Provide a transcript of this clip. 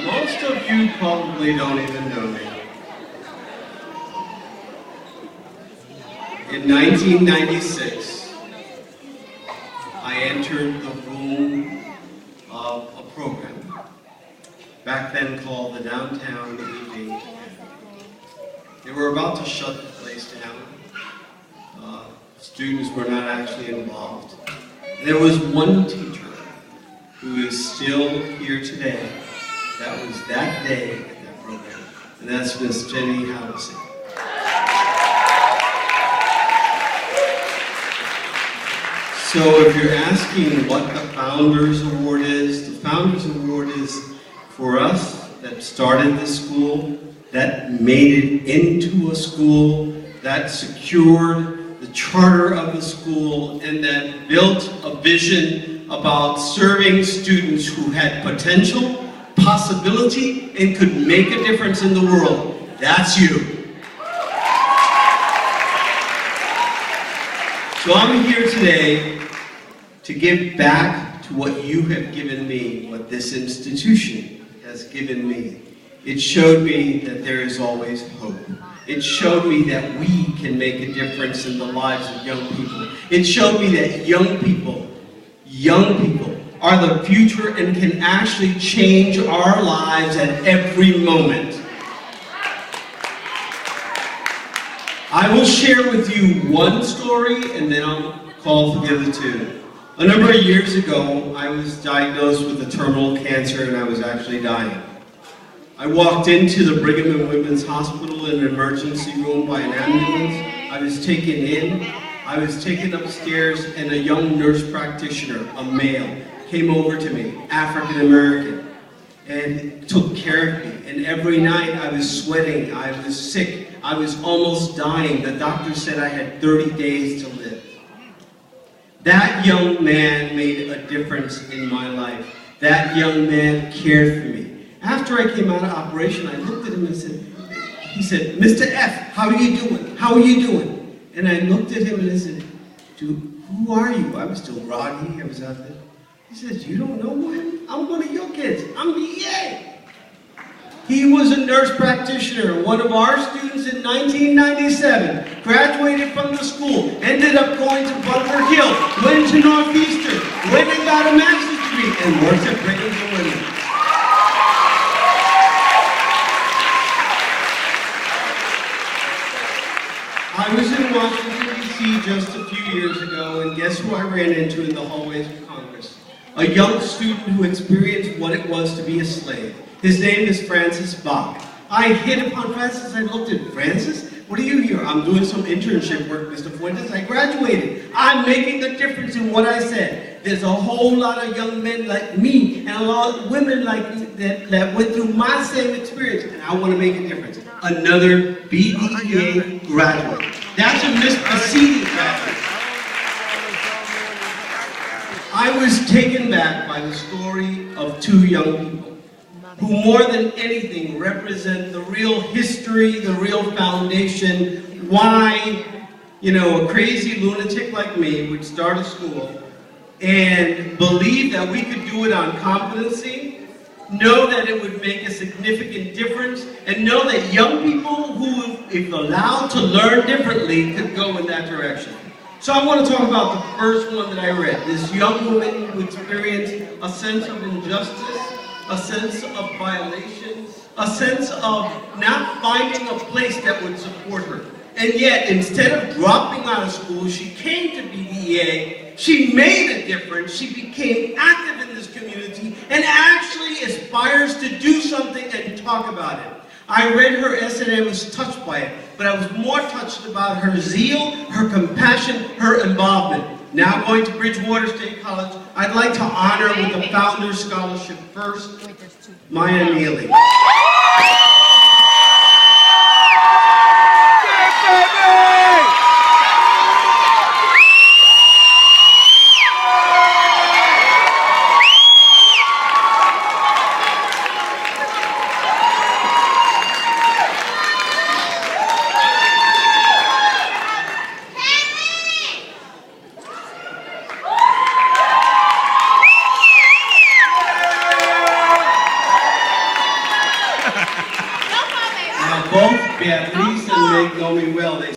Most of you probably don't even know me. In 1996, I entered the room of a program, back then called the Downtown Evening Cafe. They were about to shut the place down. Students were not actually involved. There was one teacher who is still here today. That was that day at that program, and that's Miss Jenny Howison. So if you're asking what the Founders Award is, the Founders Award is for us that started this school, that made it into a school, that secured the charter of the school, and that built a vision about serving students who had potential, possibility, and could make a difference in the world. That's you. So I'm here today to give back to what you have given me, what this institution has given me. It showed me that there is always hope. It showed me that we can make a difference in the lives of young people. It showed me that young people are the future and can actually change our lives at every moment. I will share with you one story and then I'll call for the other two. A number of years ago, I was diagnosed with a terminal cancer and I was actually dying. I walked into the Brigham and Women's Hospital in an emergency room by an ambulance. I was taken in. I was taken upstairs, and a young nurse practitioner, a male, came over to me, African American, and took care of me. And every night I was sweating, I was sick, I was almost dying. The doctor said I had 30 days to live. That young man made a difference in my life. That young man cared for me. After I came out of operation, I looked at him and he said, Mr. F, how are you doing? How are you doing? And I looked at him and I said, dude, who are you? I was still groggy, I was out there. He says, you don't know him? I'm one of your kids. I'm Mieya. He was a nurse practitioner, one of our students in 1997, graduated from the school, ended up going to Bunker Hill, went to Northeastern, went and got a master's degree, and worked at Brigham and Women's. I was in Washington, D.C. just a few years ago, and guess who I ran into in the hallways of Congress? A young student who experienced what it was to be a slave. His name is Francis Bach. I hit upon Francis, I looked at Francis, what are you here? I'm doing some internship work, Mr. Fuentes. I graduated. I'm making a difference in what I said. There's a whole lot of young men like me and a lot of women like me that went through my same experience, and I want to make a difference. Another BDEA graduate. That's a Miss Cassini graduate. I was taken back by the story of two young people who more than anything represent the real history, the real foundation, why, a crazy lunatic like me would start a school and believe that we could do it on competency, know that it would make a significant difference, and know that young people who, if allowed to learn differently, could go in that direction. So I want to talk about the first one that I read, this young woman who experienced a sense of injustice, a sense of violation, a sense of not finding a place that would support her. And yet, instead of dropping out of school, she came to BDEA, she made a difference, she became active in this community, and actually aspires to do something and talk about it. I read her essay and I was touched by it, but I was more touched about her zeal, her compassion, her involvement. Now going to Bridgewater State College, I'd like to honor with the Founders Scholarship first, Mieya Neely. both Beatriz and Meg know me well. They